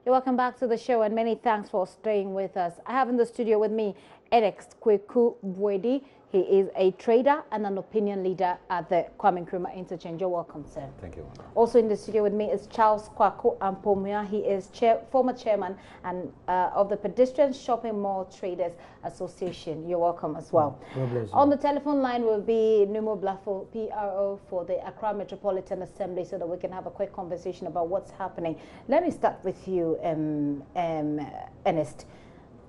You're welcome back to the show, and many thanks for staying with us. I have in the studio with me Edex Kweku Bwedi. He is a trader and an opinion leader at the Kwame Nkrumah Interchange. You're welcome, sir. Thank you. Also in the studio with me is Charles Kwaku Ampomia. He is former chairman and of the Pedestrian Shopping Mall Traders Association. You're welcome as well. On the telephone line will be Numo Blafo, PRO for the Accra Metropolitan Assembly, so that we can have a quick conversation about what's happening. Let me start with you, Ernest.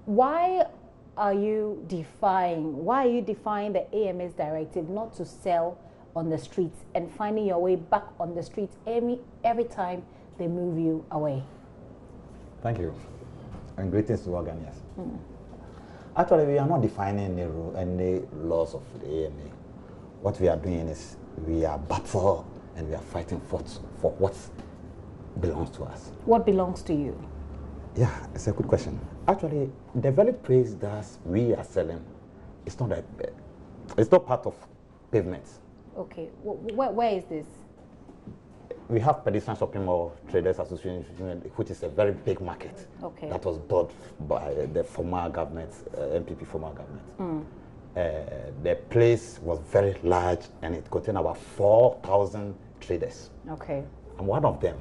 Why are you defying the AMA's directive not to sell on the streets and finding your way back on the streets every time they move you away? Thank you, and greetings to all Ghanaians. Actually, we are not defining any laws of the AMA. What we are doing is we are battling and we are fighting for what belongs to us. What belongs to you? Yeah, it's a good question. Actually, the very place that we are selling, it's not part of pavements. Okay, where is this? We have Pedestrian Shopping Mall Traders Association, which is a very big market. Okay. That was bought by the former government, MPP former government. The place was very large and it contained about 4,000 traders. Okay. I'm one of them.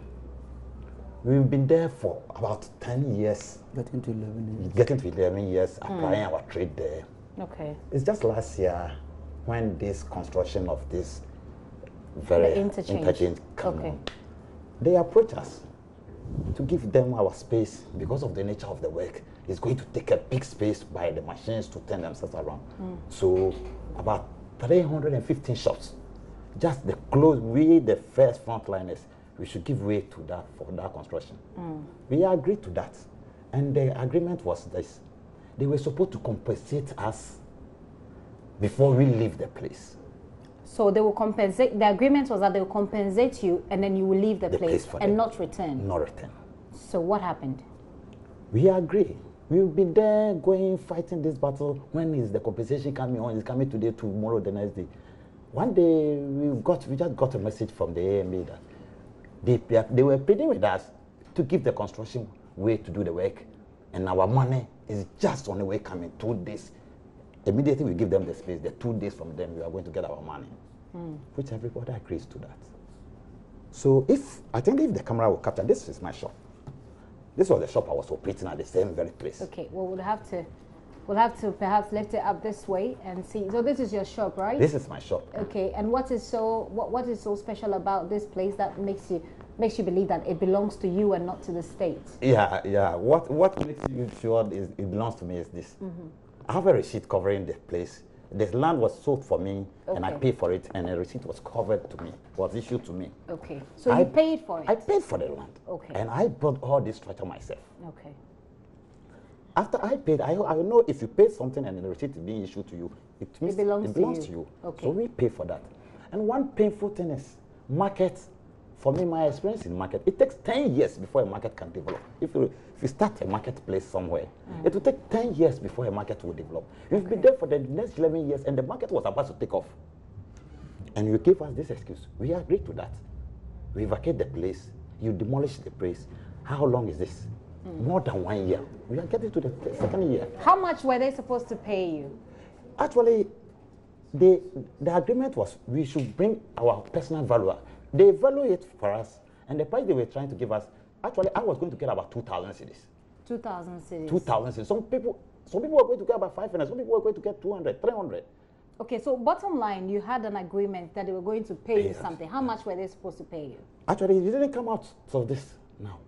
We've been there for about 10 years. Getting to 11 years. Getting to 11 years, applying our trade there. Okay. It's just last year when this construction of this very interchange came on. They approached us to give them our space because of the nature of the work. It's going to take a big space by the machines to turn themselves around. So about 315 shops. Just the close, we the first frontliners, we should give way to that for that construction. We agreed to that. And the agreement was this. They were supposed to compensate us before we leave the place. So they will compensate, the agreement was that they will compensate you and then you will leave the place and not return? Not return. So what happened? We agree. We'll be there going, fighting this battle. When is the compensation coming on? It's coming today, tomorrow, the next day. One day, we just got a message from the AMA that they were pleading with us to give the construction way to do the work, and our money is just on the way coming 2 days. Immediately we give them the space, the 2 days from them we are going to get our money, which everybody agrees to that. So I think if the camera will capture, this is my shop. This was the shop I was operating at the same very place. Okay, well we'll have to perhaps lift it up this way and see. So this is your shop, right? This is my shop. Okay, and what is so special about this place that makes you believe that it belongs to you and not to the state? Yeah. What makes you sure it belongs to me is this. I have a receipt covering the place. The land was sold for me, and I paid for it, and a receipt was covered to me, was issued to me. Okay, so you paid for it? I paid for the land. Okay. And I bought all this structure myself. Okay. After I paid, I know if you pay something and the receipt is being issued to you, it means it belongs to you. Okay. So we pay for that. And one painful thing is market. For me, my experience in market, it takes 10 years before a market can develop. If you start a marketplace somewhere, it will take 10 years before a market will develop. We've been there for the next 11 years, and the market was about to take off. And you gave us this excuse. We agreed to that. We vacate the place. You demolish the place. How long is this? More than 1 year. We are getting to the second year. How much were they supposed to pay you? Actually, the agreement was we should bring our personal value. They value it for us, and the price they were trying to give us, actually, I was going to get about 2,000 cedis. 2,000 cedis? 2,000 cedis. Some people were going to get about 500, some people were going to get 200, 300. Okay, so bottom line, you had an agreement that they were going to pay you something. How much were they supposed to pay you? Actually, it didn't come out of this now.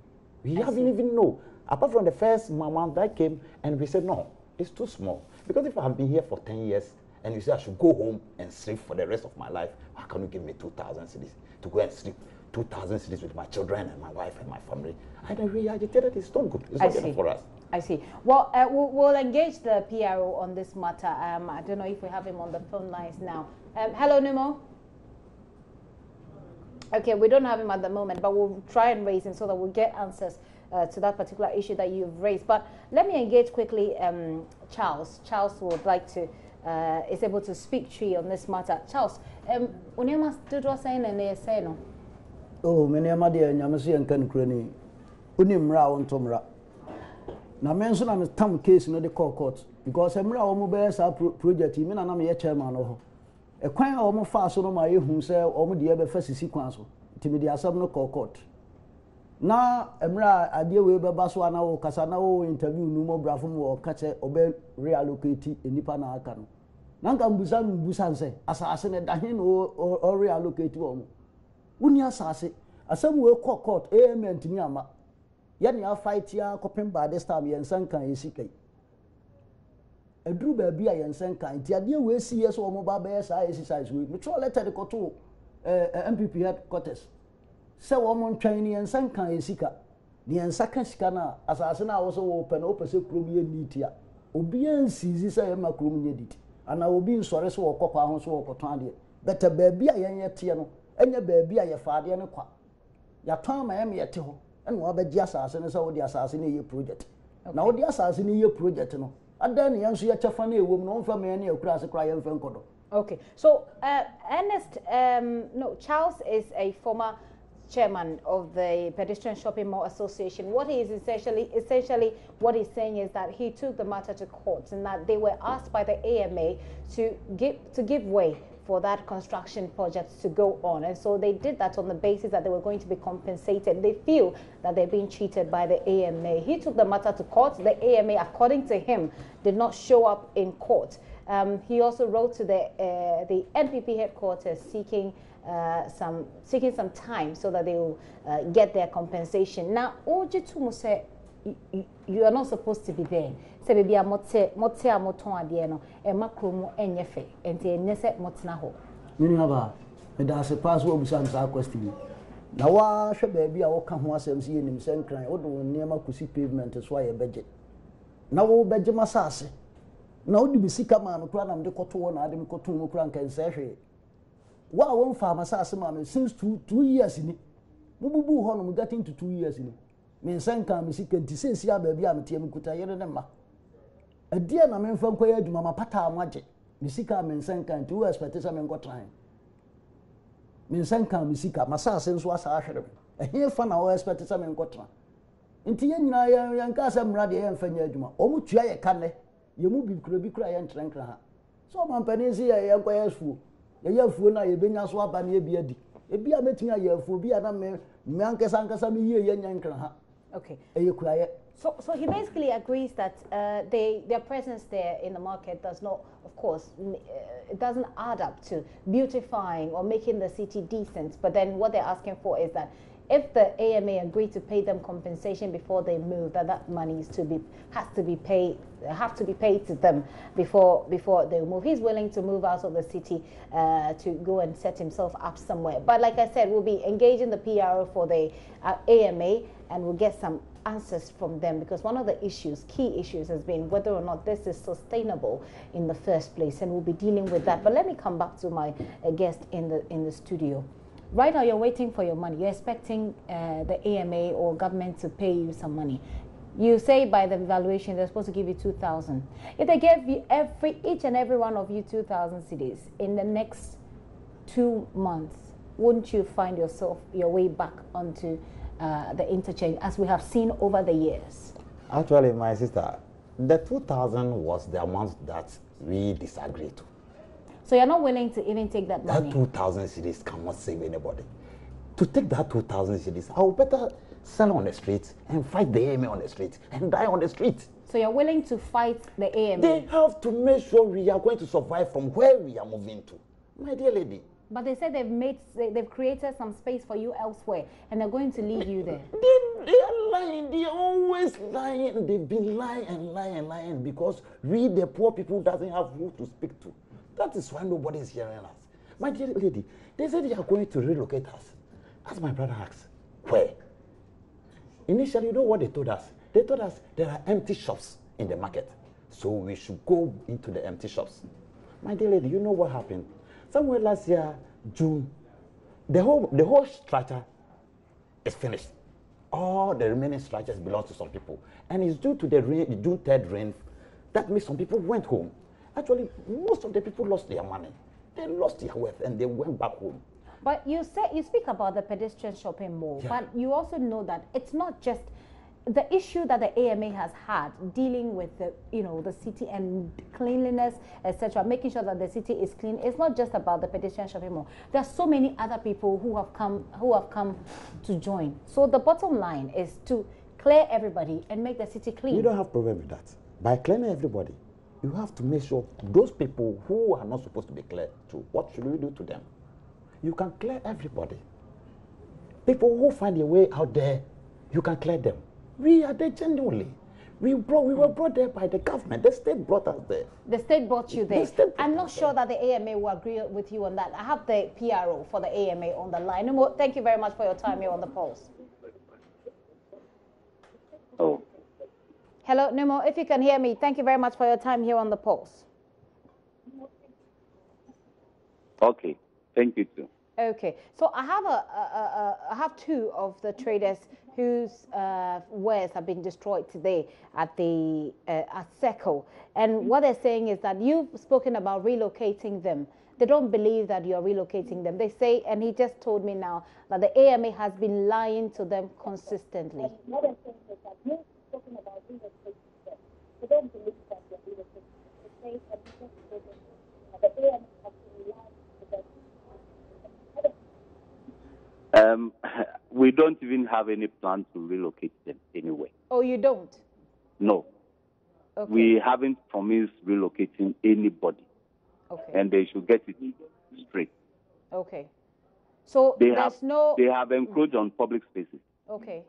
We haven't even know. Apart from the first month that came, and we said, no, it's too small. Because if I have been here for 10 years, and you say I should go home and sleep for the rest of my life, how can you give me 2,000 cedis to go and sleep 2,000 cedis with my children and my wife and my family? And then we agitated, it's not good. It's not good for us. I see. Well, we'll engage the PRO on this matter. I don't know if we have him on the phone lines now. Hello, Nemo. Okay, we don't have him at the moment, but we'll try and raise him so that we'll get answers to that particular issue that you've raised. But let me engage quickly Charles. Charles would like to, is able to speak to you on this matter. Charles, Unyama stood was saying and they say no. Oh, many amadi and Yamasi and Kankrani. Unimra on Tomra. Now, mention I'm a tam case in the court because I'm now bears our project, even and I'm a chairman of a quite almost fast on my who say, oh, the other first sequence. Timidity, some no court. Now, Emra, I deal with Baswana or Casana interview no more bravo or catch or reallocate in Nipana Akano. Nankam Busan say, assassin at Dahin or reallocate one. Wouldn't you assassin? As some will court, amen to Miyama. Yan ya fight ya coping by this time, Yan Sanka is sick. A drew baby, Yan Sanka, and the idea we see us or mobile bears I exercise with. We try letter the Koto MPP headquarters. So, woman training and Sanka is sick. The Ansaka scanner, as I also open opposite Crumian Nitia. Obian sees I am a Crumian edit. And I will be in sorry so copper house or Cotandia. Better baby, I am yet Tiano, and your baby, I your father and a qua. Your time I am yet to, and what about the assassin is all the assassin in your project. Now, the assassin in your project, no. And then you answer your funny woman on from any across a cry and Fancodo. Okay, so Ernest, no, Charles is a former chairman of the Pedestrian Shopping Mall Association. What he is essentially what he's saying is that he took the matter to court and that they were asked by the AMA to give way for that construction project to go on, and so they did that on the basis that they were going to be compensated. They feel that they're being cheated by the AMA. He took the matter to court. The AMA, according to him, did not show up in court. He also wrote to the NPP headquarters seeking some time so that they will get their compensation. Now, Ojetumu said you are not supposed to be there. Say baby, mote amoton ade no e makromu enyefe enti enyese motena ho. Mini haba me da se pass wo busan sa question. Na wa hwe baby a wo ka ho asem si enim senkran wo do niam akusi pavement so aye beje. Na wo beje masase. Na wo di bisika ma me kura na me koto wo na ade me koto mo kura nkan se hwe. Wa wo mfa masase ma me since 2 years ni. Mo bubu ho no mo getting to 2 years ni. Me senkan me sika nti sensi a baby a me tie me kuta yere ne ma. A dear na men from Koya Mama Pata Maje, Missika Mensenka, two expectation and got time. Mensenka, Missika, Massa since was Asher. A here fun our expectation and got time. In Tiana, young Casam Radi and Fenjuma, Omutia Cane, you move be cry and trankra. So, my penny, I am quite fool. A year fool, I have been as swap and ye beardy. A beer meeting a year for beer and Mankas Ankasami year, young Kranha. Okay. A you cry. So he basically agrees that their presence there in the market does not, of course, it doesn't add up to beautifying or making the city decent. But then what they're asking for is that if the AMA agree to pay them compensation before they move, that money has to be paid to them before they move. He's willing to move out of the city to go and set himself up somewhere. But like I said, we'll be engaging the PRO for the AMA and we'll get some answers from them, because one of the key issues has been whether or not this is sustainable in the first place, and we'll be dealing with that. But let me come back to my guest in the studio. Right now you're waiting for your money. You're expecting the AMA or government to pay you some money. You say by the valuation they're supposed to give you 2,000. If they gave you each and every one of you 2,000 cedis in the next 2 months, wouldn't you find your way back onto the interchange, as we have seen over the years? Actually, my sister, the 2,000 was the amount that we disagreed to. So you're not willing to even take that money? That 2,000 cities cannot save anybody. To take that 2,000 cities, I would better sell on the street and fight the AMA on the street and die on the street. So you're willing to fight the AMA? They have to make sure we are going to survive from where we are moving to. My dear lady. But they said they've created some space for you elsewhere, and they're going to leave you there. They are lying. They are always lying. They've been lying and lying and lying because we, the poor people, doesn't have who to speak to. That is why nobody is hearing us. My dear lady, they said they are going to relocate us. As my brother asked, where? Initially, you know what they told us? They told us there are empty shops in the market, so we should go into the empty shops. My dear lady, you know what happened? Somewhere last year, June, the whole structure is finished. All the remaining structures belong to some people. And it's due to the June 3rd rain that means some people went home. Actually, most of the people lost their money. They lost their wealth and they went back home. But you speak about the pedestrian shopping mall, yeah. But you also know that it's not just the issue that the AMA has had dealing with the, the city and cleanliness, etc., making sure that the city is clean, it's not just about the pedestrian shopping mall. There are so many other people who have come to join. So the bottom line is to clear everybody and make the city clean. We don't have problem with that. By clearing everybody, you have to make sure those people who are not supposed to be cleared too, what should we do to them? You can clear everybody. People who find a way out there, you can clear them. We are there genuinely. We were brought there by the government. The state brought us there. The state brought you there. I'm not sure that the AMA will agree with you on that. I have the PRO for the AMA on the line. Numo, thank you very much for your time here on the Pulse. Oh. Hello, Numo, if you can hear me, thank you very much for your time here on the Pulse. Okay, thank you too. Okay, so I have two of the traders whose wares have been destroyed today at the at SECO, and what they're saying is that you've spoken about relocating them. They don't believe that you're relocating them. They say, and he just told me now, that the AMA has been lying to them consistently. What I'm saying is that you've spoken about relocating them. They don't believe that you're relocating them. They say, and you just that the AMA has been lying to them. We don't even have any plan to relocate them anyway. Oh, you don't? No. Okay. We haven't promised relocating anybody. Okay. And they should get it straight. Okay. So they have encroached on public spaces. Okay.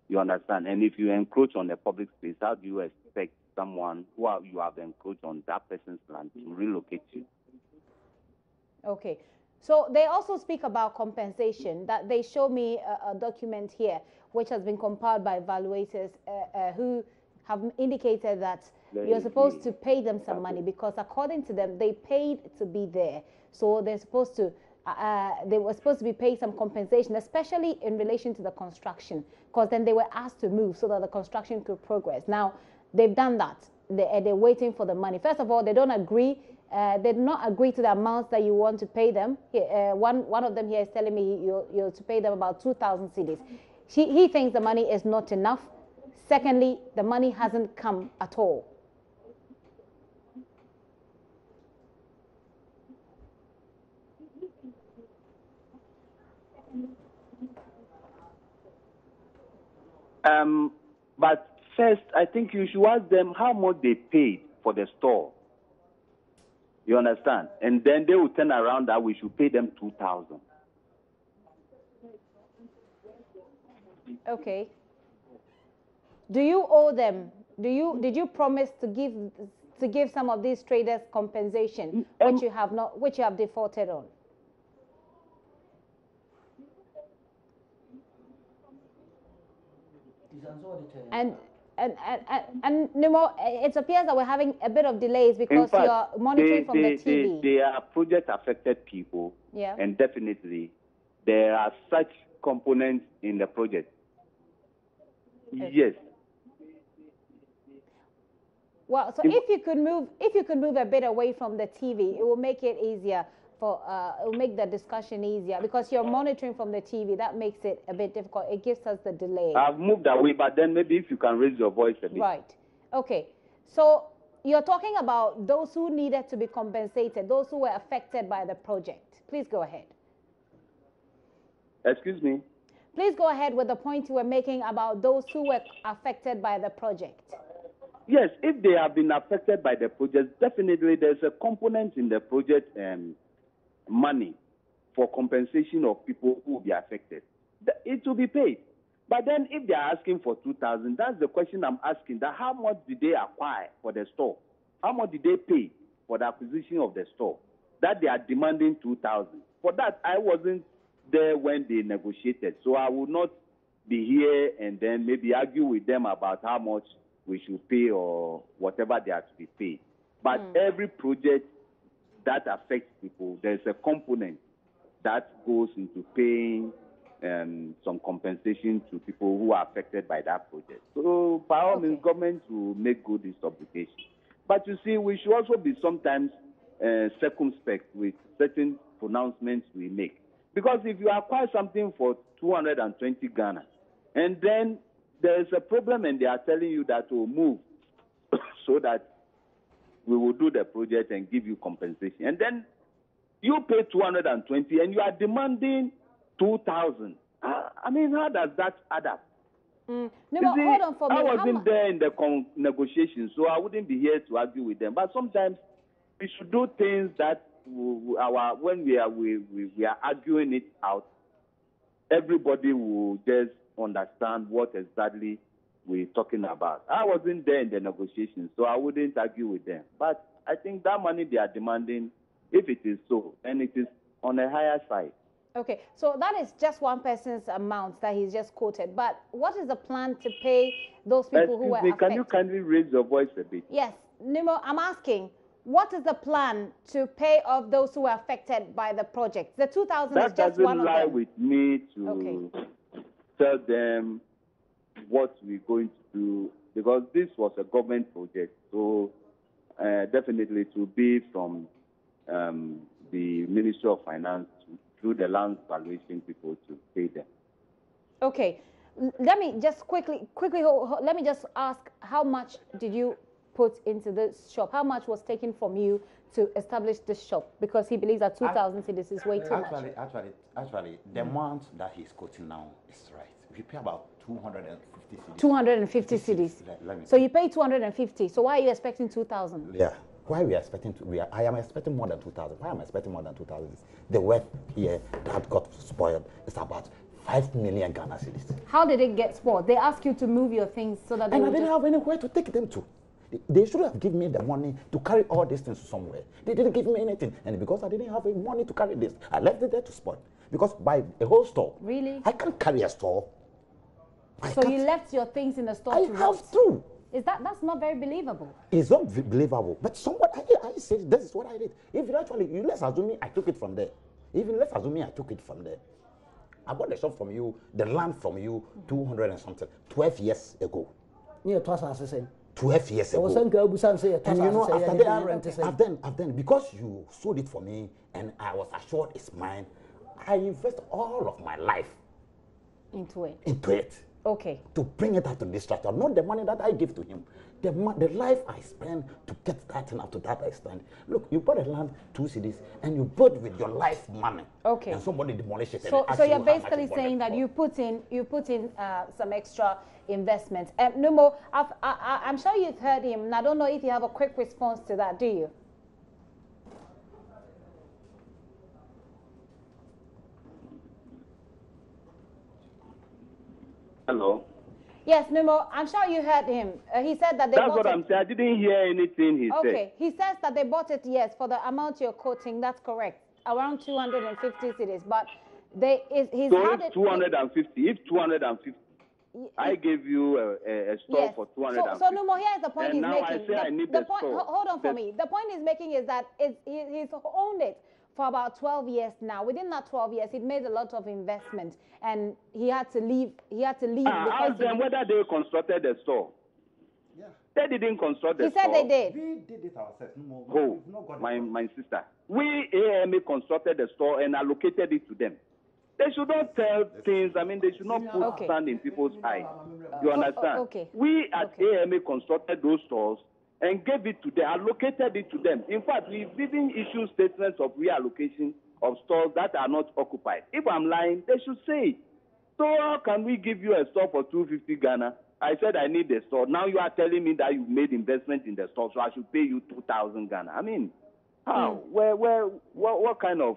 You understand? And if you encroach on a public space, how do you expect someone you have encroached on that person's land to relocate you? Okay. So they also speak about compensation, that they show me a document here which has been compiled by evaluators who have indicated that you're supposed to pay them some money because according to them, they paid to be there. So they're supposed to, they were supposed to be paid some compensation, especially in relation to the construction, because then they were asked to move so that the construction could progress. Now, they've done that. They're waiting for the money. First of all, they don't agree. They do not agree to the amounts that you want to pay them. One of them here is telling me you're to pay them about 2,000 cedis. He thinks the money is not enough. Secondly, the money hasn't come at all. But first, I think you should ask them how much they paid for the store. You understand? And then they will turn around that we should pay them 2,000. Okay. Do you owe them? Did you promise to give some of these traders compensation, which you have defaulted on? And Nemo, it appears that we're having a bit of delays because you're monitoring from the TV. They are project affected people, yeah, and definitely there are such components in the project. Okay. Yes. Well, so if you could move a bit away from the TV, it will make it easier for it will make the discussion easier because you're monitoring from the TV. That makes it a bit difficult. It gives us the delay. I've moved away, but then maybe if you can raise your voice a bit. Right. Okay. So you're talking about those who needed to be compensated, those who were affected by the project. Please go ahead. Excuse me. Please go ahead with the point you were making about those who were affected by the project. Yes, if they have been affected by the project, definitely there's a component in the project money for compensation of people who will be affected. It will be paid. But then if they are asking for 2,000, that's the question I'm asking, that how much did they acquire for the store? How much did they pay for the acquisition of the store? That they are demanding 2,000. For that, I wasn't there when they negotiated, so I will not be here and then maybe argue with them about how much we should pay or whatever they are to be paid. But every project that affects people, there's a component that goes into paying some compensation to people who are affected by that project. So by all means, government will make good this obligation. But you see, we should also be sometimes circumspect with certain pronouncements we make. Because if you acquire something for 220 Ghana, and then there is a problem and they are telling you that to move so that we will do the project and give you compensation. And then you pay 220 and you are demanding 2,000. I mean, how does that add up? No, but hold on for me. I wasn't there in the negotiations, so I wouldn't be here to argue with them. But sometimes we should do things that when we are arguing it out, everybody will just understand what exactly we're talking about. I wasn't there in the negotiations, so I wouldn't argue with them. But I think that money they are demanding, if it is so, then it is on a higher side. Okay, so that is just one person's amount that he's just quoted. But what is the plan to pay those people who were affected? Can you kindly raise your voice a bit? Yes, Nimo, I'm asking, what is the plan to pay off those who were affected by the project? The 2,000 is just one of them. That doesn't lie with me to tell them what we're going to do, because this was a government project. So definitely it will be from the Ministry of Finance through the land valuation people to pay them. Okay, let me just quickly, let me just ask, how much did you put into this shop? How much was taken from you to establish this shop? Because he believes that 2,000 cedis is way too much. Actually, the amount that he's quoting now is right. We pay about 250 cedis. 250 cedis. So you pay 250. So why are you expecting 2,000? Yeah. Why we are expecting I am expecting more than 2,000. Why am I expecting more than 2,000? The work here that got spoiled is about 5 million Ghana cedis. How did it get spoiled? They asked you to move your things so that they and I didn't have anywhere to take them to. They should have given me the money to carry all these things somewhere. They didn't give me anything. And because I didn't have any money to carry this, I left it there to spoil. Because by a whole store. Really? I can't carry a store. So you left your things in the store I have to. That's not very believable. It's not believable. But I said this is what I did. If you let's assume I took it from there. Even let's assume I took it from there. I bought the shop from you, the land from you, 200 and something, 12 years ago. Yeah, 12 years ago. And you know, after that, I've done, because you sold it for me and I was assured it's mine, I invest all of my life into it. Okay. To bring it out to this structure, not the money that I give to him, the life I spend to get that thing up to that extent. Look, you bought a land, 2 cedis, and you bought with your life money. Okay. And somebody demolished it. So you're basically saying that you put in some extra investment. Numo, I'm sure you've heard him, and I don't know if you have a quick response to that. Do you? Hello. Yes, Numo, I'm sure you heard him. He said that they That's what I'm saying. I didn't hear anything he said. Okay, he says that they bought it, yes, for the amount you're quoting. That's correct. Around 250 cedis. But he's had it. 250. If 250. I gave you a store for 250. So Numo, here's the point and he's now making. I say I need the point. Hold on for me. The point he's making is that he's owned it for about 12 years now. Within that 12 years, he made a lot of investment, and he had to leave. Ask them whether they constructed the store. Yeah. They didn't construct the store. He said they did. We did it ourselves. Who? My sister. We AMA constructed the store and allocated it to them. They should not tell things. I mean, they should not put sand in people's eyes. You understand? Okay. We at AMA constructed those stores and gave it to them, allocated it to them. In fact, we've even issued statements of reallocation of stores that are not occupied. If I'm lying, they should say it. So how can we give you a store for 250 Ghana? I said I need a store. Now you are telling me that you made investment in the store, so I should pay you 2,000 Ghana. I mean, how? What kind of,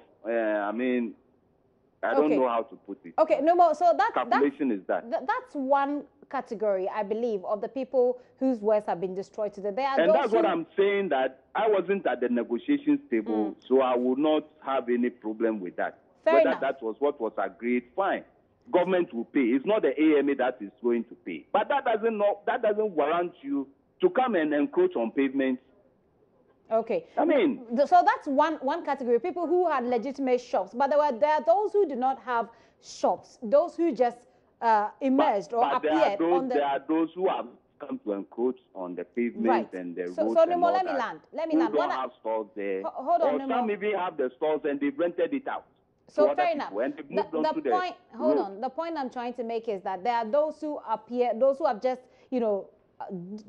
I don't know how to put it. Okay, no more. So that's That's one category, I believe, of the people whose works have been destroyed today. And that's what I'm saying, that I wasn't at the negotiations table, so I would not have any problem with that. Whether that was what was agreed, fine. Government will pay. It's not the AMA that is going to pay. But that doesn't warrant you to come and encroach on pavements. Okay. I mean, so that's one category, people who had legitimate shops. But there are those who do not have shops, those who just emerged or appeared on the... There are those who have come to encroach on the pavement and the roads. So Nimo, let me land. Who don't have stores there. Hold on, or some even have the stores and they've rented it out. So fair enough. The point I'm trying to make is that there are those who appear, those who have just, you know,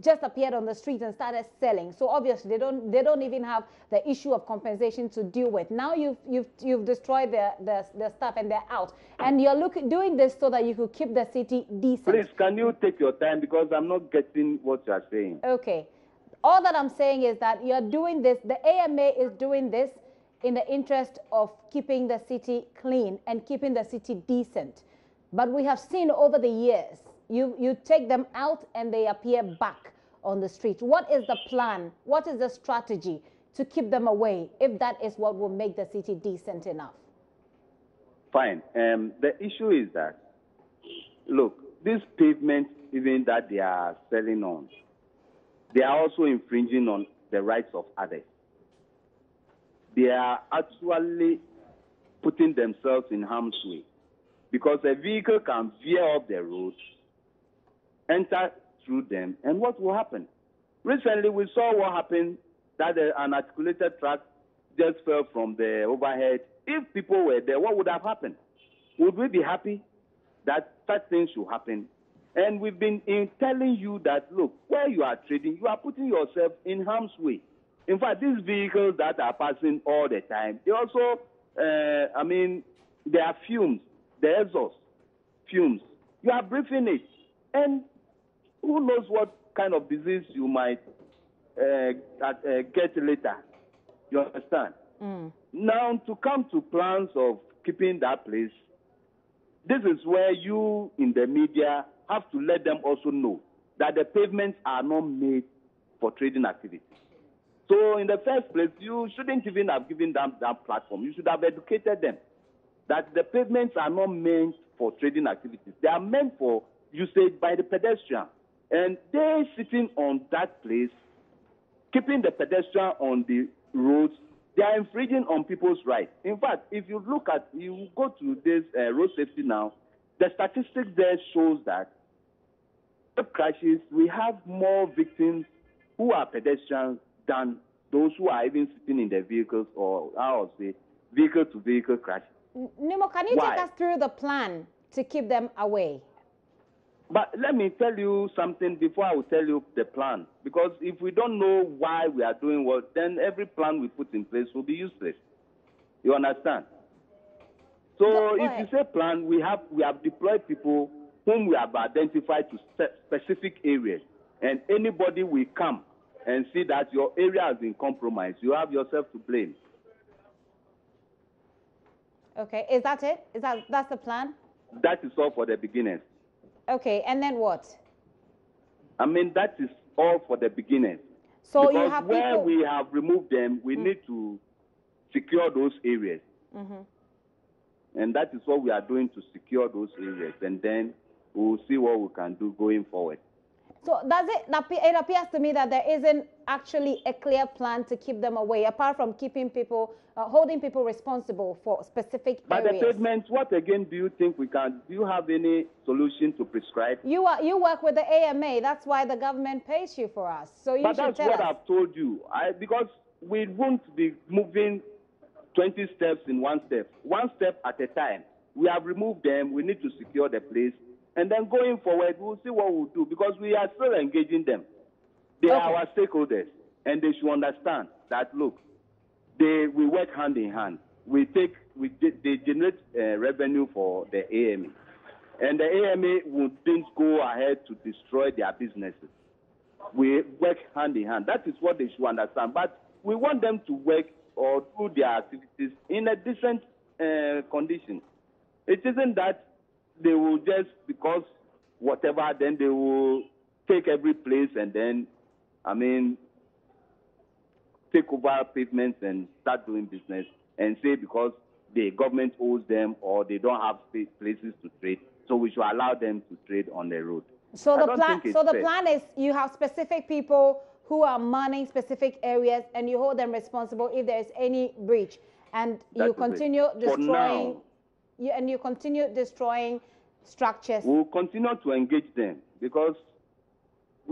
just appeared on the street and started selling. So obviously they don't even have the issue of compensation to deal with. Now you've destroyed the stuff and they're out. And you're doing this so that you could keep the city decent. Please, can you take your time, because I'm not getting what you're saying. Okay. All that I'm saying is that you're doing this, the AMA is doing this in the interest of keeping the city clean and keeping the city decent. But we have seen over the years, you take them out and they appear back on the street. What is the plan? What is the strategy to keep them away, if that is what will make the city decent enough? Fine. The issue is that, look, these pavements, even that they are selling on, they are also infringing on the rights of others. They are actually putting themselves in harm's way, because a vehicle can veer off the road, enter through them, and what will happen? Recently, we saw what happened, that an articulated truck just fell from the overhead. If people were there, what would have happened? Would we be happy that such things should happen? And we've been telling you that, look, where you are trading, you are putting yourself in harm's way. In fact, these vehicles that are passing all the time, they also, there are fumes, the exhaust fumes. You are breathing it. And who knows what kind of disease you might get later. You understand? Now, to come to plans of keeping that place, this is where you in the media have to let them also know that the pavements are not made for trading activities. So in the first place, you shouldn't even have given them that platform. You should have educated them that the pavements are not meant for trading activities. They are meant for usage by the pedestrian. And they sitting on that place, keeping the pedestrian on the roads, they are infringing on people's rights. In fact, if you look at, you go to this road safety now, the statistics there shows that crashes, we have more victims who are pedestrians than those who are even sitting in their vehicles, or I would say vehicle-to-vehicle crashes. Nemo, can you take us through the plan to keep them away? But let me tell you something before I will tell you the plan. Because if we don't know why we are doing what, then every plan we put in place will be useless. You understand? So if you say plan, we have deployed people whom we have identified to specific areas. And anybody will come and see that your area has been compromised. You have yourself to blame. Okay, is that it? That's the plan? That is all for the beginners. Okay, and then what? I mean, that is all for the beginners. So because you have where people... we have removed them, we need to secure those areas. And that is what we are doing, to secure those areas. And then we'll see what we can do going forward. So it appears to me that there isn't actually a clear plan to keep them away, apart from keeping people, holding people responsible for specific areas. But the pavements, what again do you think we can, do you have any solution to prescribe? You work with the AMA, that's why the government pays you for us. So you should tell us. But that's what I've told you, because we won't be moving 20 steps in one step at a time. We have removed them, we need to secure the place. And then going forward, we'll see what we'll do, because we are still engaging them. They are our stakeholders, and they should understand that, look, we work hand in hand. They generate revenue for the AMA. And the AMA wouldn't go ahead to destroy their businesses. We work hand in hand. That is what they should understand. But we want them to work or do their activities in a decent condition. It isn't that they will just, because whatever, then they will take every place and then, take over pavements and start doing business and say because the government owes them or they don't have places to trade, so we should allow them to trade on the road. So the plan is you have specific people who are manning specific areas and you hold them responsible if there is any breach, and you continue destroying. And you continue destroying structures. We'll continue to engage them because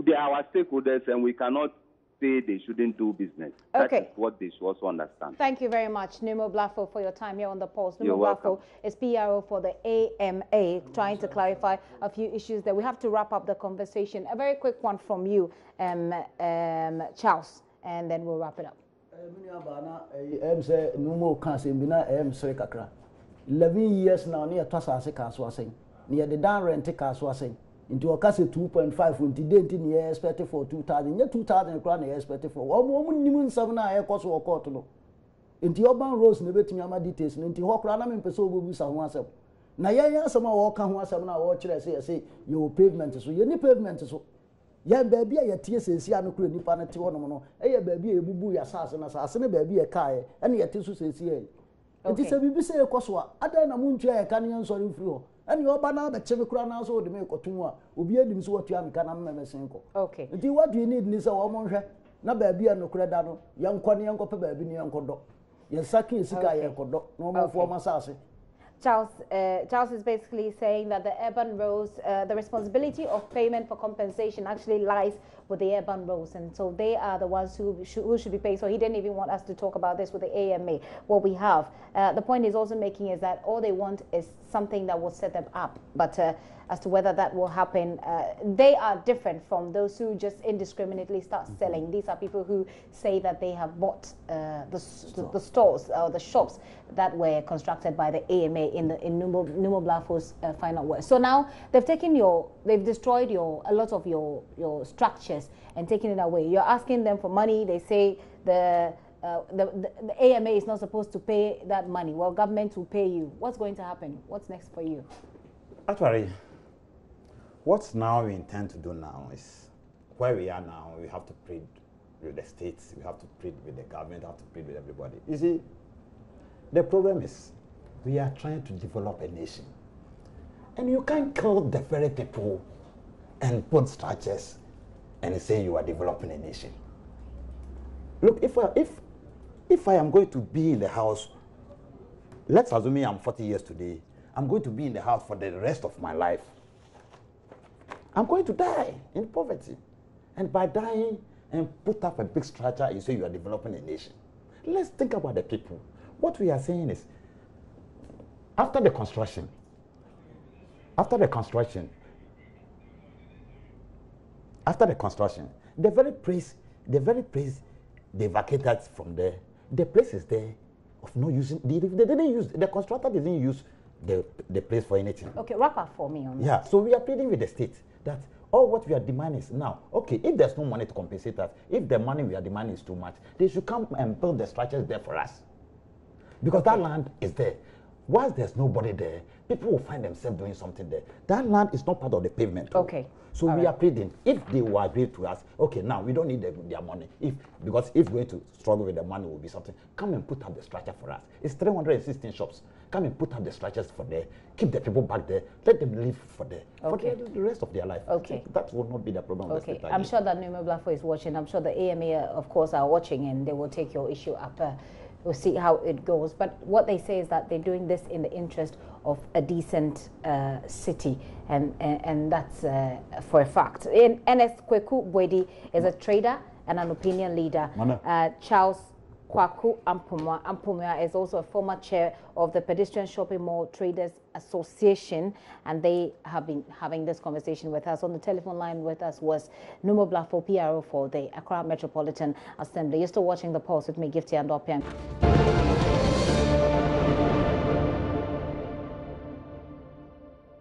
they are our stakeholders and we cannot say they shouldn't do business. Okay. That is what they should also understand. Thank you very much, Numo Blafo, for your time here on the Pulse. You're Numo welcome. Blafo is PRO for the AMA, trying to clarify a few issues there. We have to wrap up the conversation. A very quick one from you, Charles, and then we'll wrap it up. 11 years now, near Tossas Caswasing, near the down rent Caswasing, into a case 2.5 when the near expected for 2,000, yet 2,000 crown expected for 1 woman, 7 hours or quarter. Into urban roads, never to my details, and into Hawkranam and Peso will be someone. Now, yeah, some walk on 1 7 hour, I say, your pavement, so any pavement is. Yeah, baby, I tears is Yano Cruni Panatono, a baby, a boo assassin, a baby, a kai, and yet to say, it is a BBC Coswa, Adana Muncha, Canyon Sorry Flo, and your banana, the Chevicran also the make or two will be able to what you am can Memesenko. Okay. What do you need, Nisa Womonja? No baby and no credano, young Quani Uncle baby, Uncle Doc. Yes, Saki Sika, no more for Masasi. Charles is basically saying that the urban roads, the responsibility of payment for compensation actually lies with the urban roads, and so they are the ones who should be paid. So he didn't even want us to talk about this with the AMA. What we have, the point he's also making is that all they want is something that will set them up, but as to whether that will happen, they are different from those who just indiscriminately start selling. These are people who say that they have bought the stores or the shops that were constructed by the AMA in Numo Blafo's final words. So now they've destroyed a lot of your structures and taken it away. You're asking them for money. They say the AMA is not supposed to pay that money. Well, government will pay you. What's going to happen? What's next for you? Actually, what now we intend to do now is where we are now. We have to plead with the states. We have to plead with the government. We have to plead with everybody. You see, the problem is we are trying to develop a nation, and you can't kill the very people and put structures and say you are developing a nation. Look, if I am going to be in the house, let's assume I'm 40 years today, I'm going to be in the house for the rest of my life. I'm going to die in poverty. And by dying and put up a big structure, you say you are developing a nation. Let's think about the people. What we are saying is, after the construction, the very place they vacated from there, the place is there of no using. They didn't use, the constructor didn't use the place for anything. Okay, wrap up for me on that. Yeah, so we are pleading with the state that all what we are demanding is now, okay, if there's no money to compensate us, if the money we are demanding is too much, they should come and build the structures there for us. Because that land is there. Once there's nobody there, people will find themselves doing something there. That land is not part of the pavement. Okay. So we are pleading, if they will agree to us, okay, now we don't need their money. Because if we're going to struggle with the money will be something, come and put up the structure for us. It's 316 shops. Come and put up the structures for there. Keep the people back there. Let them live for there. Okay. For the rest of their life. Okay. That will not be the problem. Okay. I'm sure that Numo Blafo is watching. I'm sure the AMA, of course, are watching, and they will take your issue up. We'll see how it goes. But what they say is that they're doing this in the interest of a decent city, and that's for a fact. NS Kweku Bwedi is a trader and an opinion leader. Charles Kwaku Ampumia is also a former chair of the Pedestrian Shopping Mall Traders Association, and they have been having this conversation with us. On the telephone line with us was Numo Blafo, PRO for the Accra Metropolitan Assembly. You're still watching The Pulse with me, Gifty and Opian.